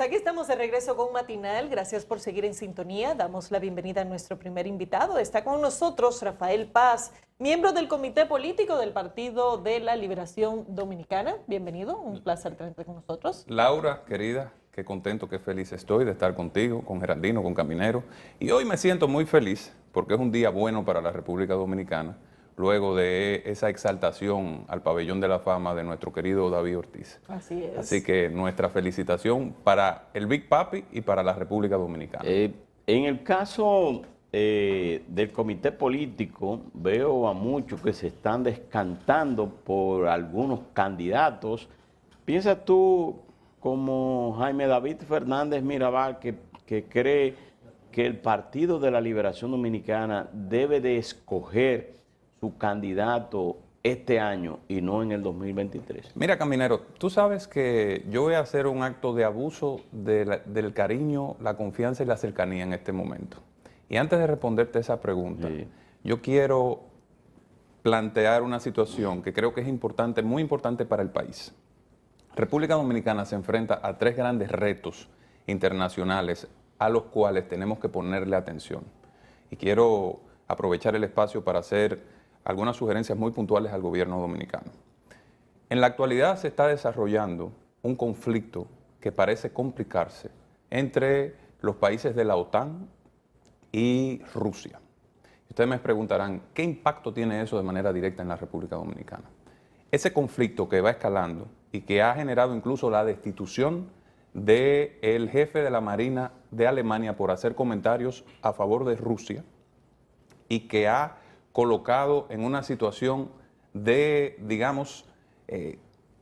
aquí estamos de regreso con Matinal. Gracias por seguir en sintonía. Damos la bienvenida a nuestro primer invitado. Está con nosotros Rafael Paz, miembro del Comité Político del Partido de la Liberación Dominicana. Bienvenido, un placer tenerte con nosotros. Laura, querida, qué contento, qué feliz estoy de estar contigo, con Geraldino, con Caminero. Y hoy me siento muy feliz porque es un día bueno para la República Dominicana, luego de esa exaltación al pabellón de la fama de nuestro querido David Ortiz. Así es. Así que nuestra felicitación para el Big Papi y para la República Dominicana. En el caso del comité político, veo a muchos que se están descantando por algunos candidatos. ¿Piensas tú, como Jaime David Fernández Mirabal, que cree que el Partido de la Liberación Dominicana debe de escoger su candidato este año y no en el 2023? Mira, Caminero, tú sabes que yo voy a hacer un acto de abuso del cariño, la confianza y la cercanía en este momento. Y antes de responderte esa pregunta, Sí. yo quiero plantear una situación que creo que es importante, muy importante para el país. República Dominicana se enfrenta a tres grandes retos internacionales a los cuales tenemos que ponerle atención. Y quiero aprovechar el espacio para hacer algunas sugerencias muy puntuales al gobierno dominicano. En la actualidad se está desarrollando un conflicto que parece complicarse entre los países de la OTAN y Rusia. Ustedes me preguntarán, ¿qué impacto tiene eso de manera directa en la República Dominicana? Ese conflicto que va escalando y que ha generado incluso la destitución del jefe de la Marina de Alemania por hacer comentarios a favor de Rusia y que ha colocado en una situación de, digamos,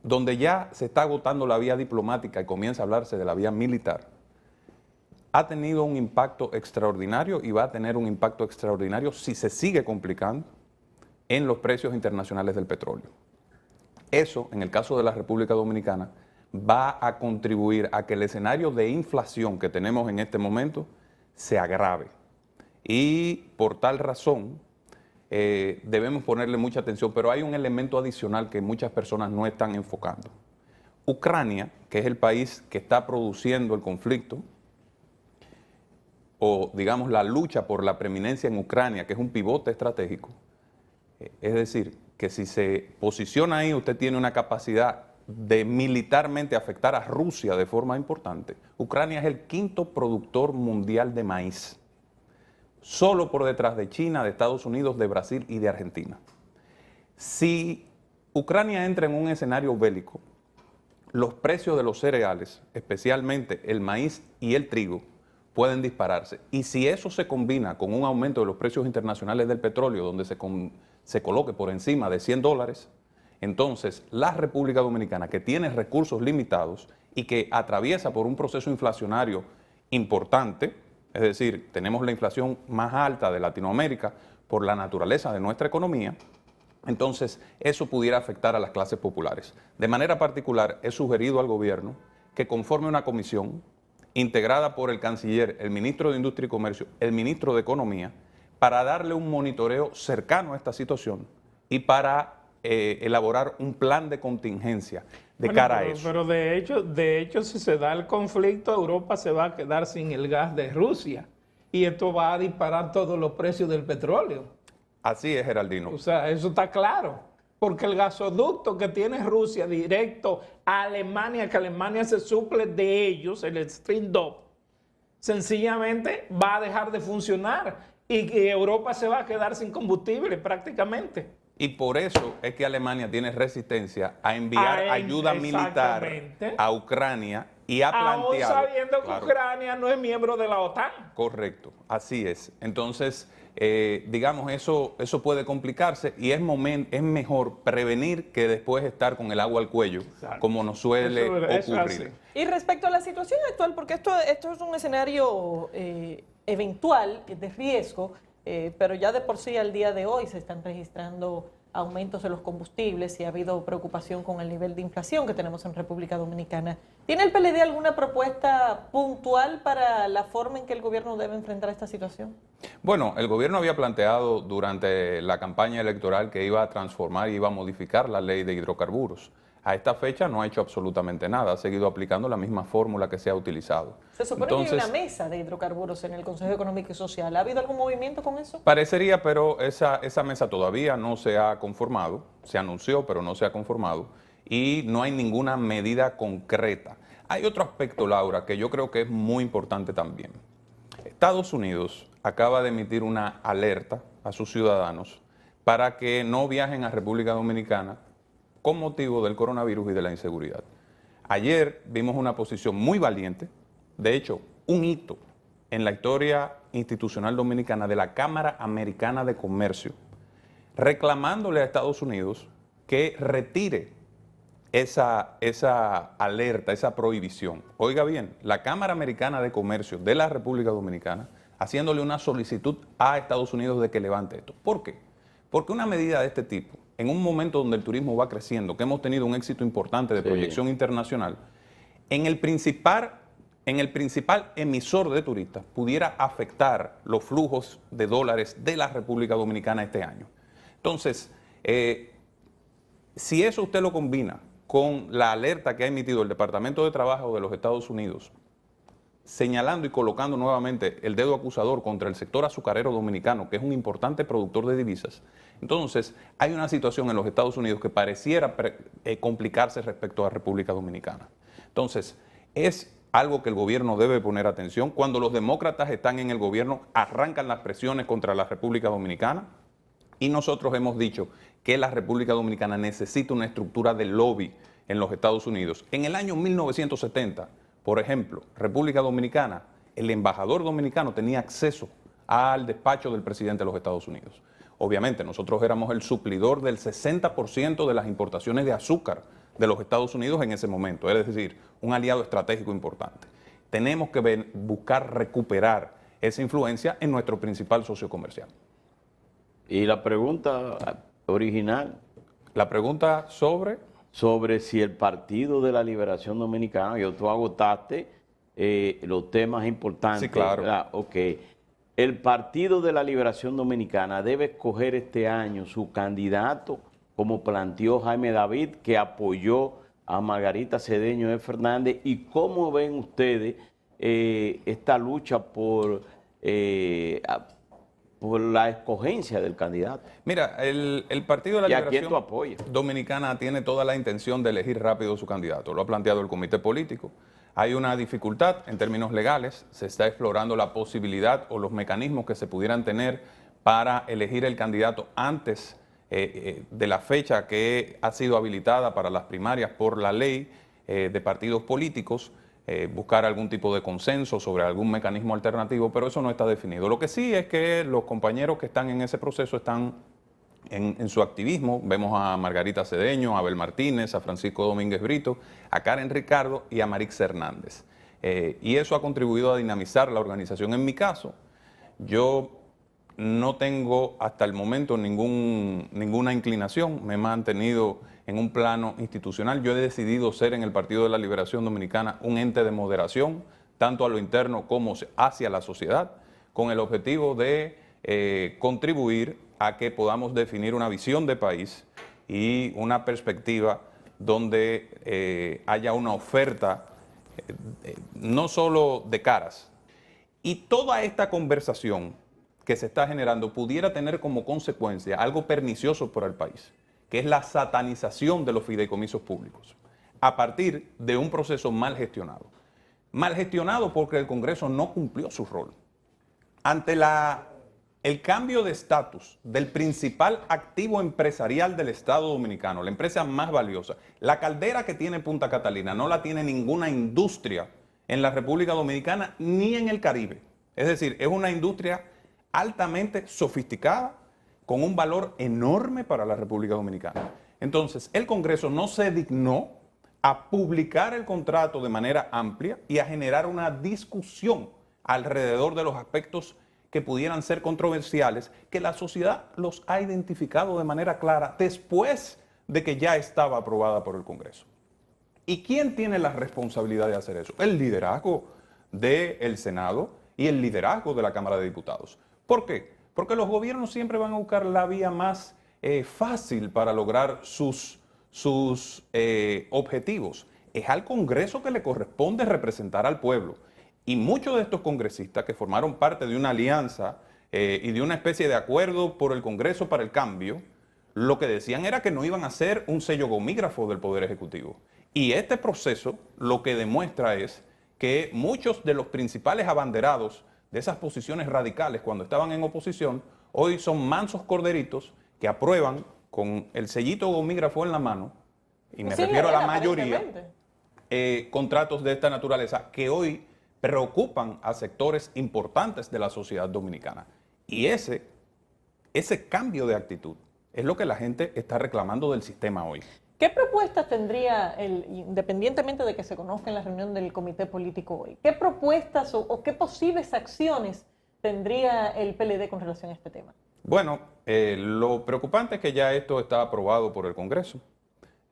donde ya se está agotando la vía diplomática y comienza a hablarse de la vía militar, ha tenido un impacto extraordinario y va a tener un impacto extraordinario si se sigue complicando en los precios internacionales del petróleo. Eso, en el caso de la República Dominicana, va a contribuir a que el escenario de inflación que tenemos en este momento se agrave. Y por tal razón, debemos ponerle mucha atención, pero hay un elemento adicional que muchas personas no están enfocando. Ucrania, que es el país que está produciendo el conflicto, o digamos la lucha por la preeminencia en Ucrania, que es un pivote estratégico, es decir, que si se posiciona ahí, usted tiene una capacidad de militarmente afectar a Rusia de forma importante. Ucrania es el quinto productor mundial de maíz, solo por detrás de China, de Estados Unidos, de Brasil y de Argentina. Si Ucrania entra en un escenario bélico, los precios de los cereales, especialmente el maíz y el trigo, pueden dispararse. Y si eso se combina con un aumento de los precios internacionales del petróleo, donde se coloque por encima de $100, entonces la República Dominicana, que tiene recursos limitados y que atraviesa por un proceso inflacionario importante, es decir, tenemos la inflación más alta de Latinoamérica por la naturaleza de nuestra economía, entonces eso pudiera afectar a las clases populares. De manera particular, he sugerido al gobierno que conforme una comisión integrada por el canciller, el ministro de Industria y Comercio, el ministro de Economía, para darle un monitoreo cercano a esta situación y para elaborar un plan de contingencia de cara a eso. Pero de hecho, si se da el conflicto, Europa se va a quedar sin el gas de Rusia y esto va a disparar todos los precios del petróleo. Así es, Geraldino. O sea, eso está claro. Porque el gasoducto que tiene Rusia directo a Alemania, que Alemania se suple de ellos, el Stream 2, sencillamente va a dejar de funcionar y que Europa se va a quedar sin combustible prácticamente. Y por eso es que Alemania tiene resistencia a enviar ayuda militar a Ucrania y ha planteado... Aún sabiendo que Ucrania no es miembro de la OTAN. Correcto, así es. Entonces, digamos, eso puede complicarse y es mejor prevenir que después estar con el agua al cuello, como nos suele ocurrir. Y respecto a la situación actual, porque esto es un escenario eventual, de riesgo, pero ya de por sí al día de hoy se están registrando aumentos de los combustibles y ha habido preocupación con el nivel de inflación que tenemos en República Dominicana. ¿Tiene el PLD alguna propuesta puntual para la forma en que el gobierno debe enfrentar esta situación? Bueno, el gobierno había planteado durante la campaña electoral que iba a transformar y iba a modificar la ley de hidrocarburos. A esta fecha no ha hecho absolutamente nada, ha seguido aplicando la misma fórmula que se ha utilizado. Se supone que hay una mesa de hidrocarburos en el Consejo Económico y Social. ¿Ha habido algún movimiento con eso? Parecería, pero esa mesa todavía no se ha conformado, se anunció, pero no se ha conformado, y no hay ninguna medida concreta. Hay otro aspecto, Laura, que yo creo que es muy importante también. Estados Unidos acaba de emitir una alerta a sus ciudadanos para que no viajen a República Dominicana con motivo del coronavirus y de la inseguridad. Ayer vimos una posición muy valiente, de hecho, un hito en la historia institucional dominicana de la Cámara Americana de Comercio, reclamándole a Estados Unidos que retire esa alerta, esa prohibición. Oiga bien, la Cámara Americana de Comercio de la República Dominicana haciéndole una solicitud a Estados Unidos de que levante esto. ¿Por qué? Porque una medida de este tipo, en un momento donde el turismo va creciendo, que hemos tenido un éxito importante de proyección internacional, en el principal emisor de turistas pudiera afectar los flujos de dólares de la República Dominicana este año. Entonces, si eso usted lo combina con la alerta que ha emitido el Departamento de Trabajo de los Estados Unidos, señalando y colocando nuevamente el dedo acusador contra el sector azucarero dominicano, que es un importante productor de divisas, entonces hay una situación en los Estados Unidos que pareciera complicarse respecto a República Dominicana. Entonces, es algo que el gobierno debe poner atención. Cuando los demócratas están en el gobierno, arrancan las presiones contra la República Dominicana, y nosotros hemos dicho que la República Dominicana necesita una estructura de lobby en los Estados Unidos. En el año 1970, por ejemplo, República Dominicana, el embajador dominicano tenía acceso al despacho del presidente de los Estados Unidos. Obviamente, nosotros éramos el suplidor del 60% de las importaciones de azúcar de los Estados Unidos en ese momento, es decir, un aliado estratégico importante. Tenemos que buscar recuperar esa influencia en nuestro principal socio comercial. Y la pregunta original. La pregunta sobre si el Partido de la Liberación Dominicana, tú agotaste los temas importantes. Sí, claro. ¿Verdad? Ok. El Partido de la Liberación Dominicana debe escoger este año su candidato, como planteó Jaime David, que apoyó a Margarita Cedeño de Fernández. ¿Y cómo ven ustedes esta lucha por la escogencia del candidato? Mira, el Partido de la Liberación Dominicana tiene toda la intención de elegir rápido su candidato. Lo ha planteado el comité político. Hay una dificultad en términos legales. Se está explorando la posibilidad o los mecanismos que se pudieran tener para elegir el candidato antes de la fecha que ha sido habilitada para las primarias por la ley de partidos políticos. Buscar algún tipo de consenso sobre algún mecanismo alternativo, pero eso no está definido. Lo que sí es que los compañeros que están en ese proceso están en su activismo. Vemos a Margarita Cedeño, a Abel Martínez, a Francisco Domínguez Brito, a Karen Ricardo y a Marix Hernández. Y eso ha contribuido a dinamizar la organización. En mi caso, yo no tengo hasta el momento ninguna inclinación, me he mantenido en un plano institucional. Yo he decidido ser en el Partido de la Liberación Dominicana un ente de moderación, tanto a lo interno como hacia la sociedad, con el objetivo de contribuir a que podamos definir una visión de país y una perspectiva donde haya una oferta no solo de caras. Y toda esta conversación que se está generando pudiera tener como consecuencia algo pernicioso para el país, que es la satanización de los fideicomisos públicos, a partir de un proceso mal gestionado. Mal gestionado porque el Congreso no cumplió su rol. Ante el cambio de estatus del principal activo empresarial del Estado Dominicano, la empresa más valiosa, la caldera que tiene Punta Catalina no la tiene ninguna industria en la República Dominicana ni en el Caribe. Es decir, es una industria altamente sofisticada, con un valor enorme para la República Dominicana. Entonces, el Congreso no se dignó a publicar el contrato de manera amplia y a generar una discusión alrededor de los aspectos que pudieran ser controversiales, que la sociedad los ha identificado de manera clara después de que ya estaba aprobada por el Congreso. ¿Y quién tiene la responsabilidad de hacer eso? El liderazgo del Senado y el liderazgo de la Cámara de Diputados. ¿Por qué? Porque los gobiernos siempre van a buscar la vía más fácil para lograr sus sus objetivos. Es al Congreso que le corresponde representar al pueblo. Y muchos de estos congresistas que formaron parte de una alianza y de una especie de acuerdo por el Congreso para el cambio, lo que decían era que no iban a ser un sello gomígrafo del Poder Ejecutivo. Y este proceso lo que demuestra es que muchos de los principales abanderados de esas posiciones radicales cuando estaban en oposición, hoy son mansos corderitos que aprueban con el sellito gomígrafo en la mano, y me Sí, refiero a la era, mayoría, aparentemente. contratos de esta naturaleza que hoy preocupan a sectores importantes de la sociedad dominicana. Y ese cambio de actitud es lo que la gente está reclamando del sistema hoy. ¿Qué propuestas tendría, independientemente de que se conozca en la reunión del comité político hoy, qué propuestas o qué posibles acciones tendría el PLD con relación a este tema? Bueno, lo preocupante es que ya esto está aprobado por el Congreso.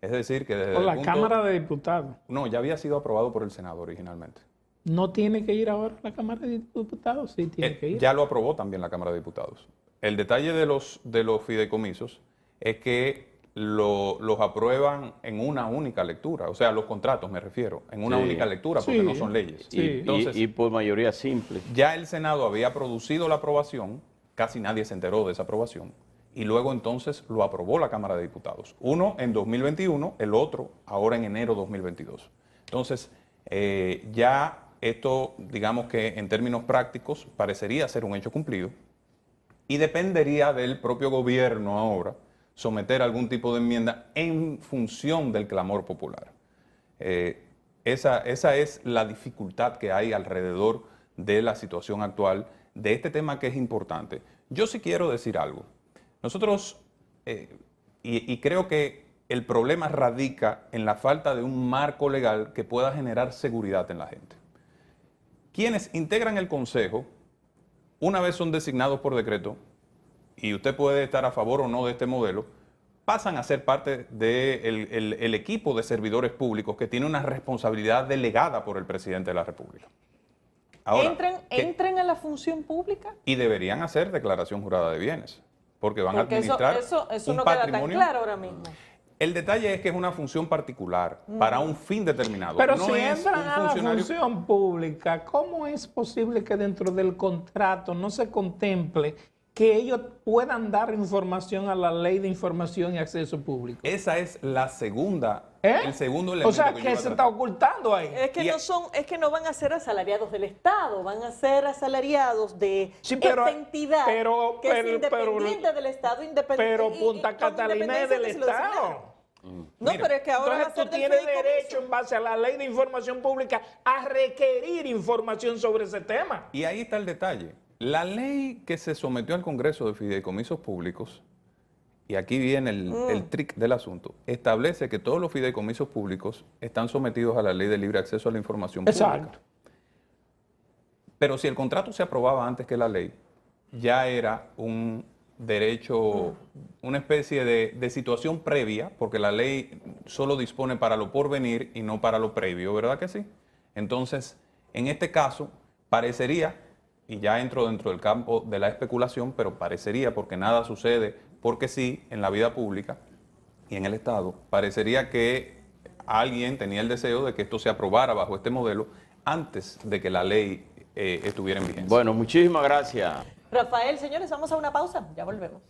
Es decir, que desde Por el la punto- Cámara de Diputados. No, ya había sido aprobado por el Senado originalmente. ¿No tiene que ir ahora a la Cámara de Diputados? Sí, tiene que ir. Ya lo aprobó también la Cámara de Diputados. El detalle de los fideicomisos es que los aprueban en una única lectura, o sea, los contratos me refiero, en una Sí. única lectura, porque Sí. no son leyes. Sí. Entonces, Y por mayoría simple. ya el Senado había producido la aprobación, casi nadie se enteró de esa aprobación, y luego entonces lo aprobó la Cámara de Diputados. Uno en 2021, el otro ahora en enero 2022. Entonces, ya esto, digamos que en términos prácticos, parecería ser un hecho cumplido, y dependería del propio gobierno ahora someter algún tipo de enmienda en función del clamor popular. Esa es la dificultad que hay alrededor de la situación actual de este tema que es importante. Yo sí quiero decir algo. Nosotros, y creo que el problema radica en la falta de un marco legal que pueda generar seguridad en la gente. Quienes integran el Consejo, una vez son designados por decreto, y usted puede estar a favor o no de este modelo, pasan a ser parte del equipo de servidores públicos que tiene una responsabilidad delegada por el presidente de la República. Ahora, ¿Entran a la función pública? y deberían hacer declaración jurada de bienes, porque van a Porque eso administrar un no queda tan patrimonio. claro ahora mismo. El detalle es que es una función particular para un fin determinado. Pero no si es entran un a la funcionario- función pública, ¿cómo es posible que dentro del contrato no se contemple que ellos puedan dar información a la Ley de Información y Acceso Público? Esa es la segunda, el segundo elemento O sea, que yo que iba a se está tratar. ocultando ahí. Es que no van a ser asalariados del Estado, van a ser asalariados de Sí, pero- esta entidad pero- que es pero- independiente del Estado, independiente. Pero Punta Catalina es del Estado. No, Mira, pero es que ahora va a Entonces ser tú del tienes fideicomiso. derecho en base a la Ley de Información Pública a requerir información sobre ese tema. Y ahí está el detalle. La ley que se sometió al Congreso de Fideicomisos Públicos, y aquí viene el trick del asunto, establece que todos los fideicomisos públicos están sometidos a la ley de libre acceso a la información pública. Exacto. Pero si el contrato se aprobaba antes que la ley, ya era un derecho, una especie de situación previa, porque la ley solo dispone para lo por venir y no para lo previo, ¿verdad que sí? Entonces, en este caso, parecería, y ya entro dentro del campo de la especulación, pero parecería, porque nada sucede, porque sí, en la vida pública y en el Estado, parecería que alguien tenía el deseo de que esto se aprobara bajo este modelo antes de que la ley estuviera en vigencia. Bueno, muchísimas gracias. Rafael, señores, vamos a una pausa, ya volvemos.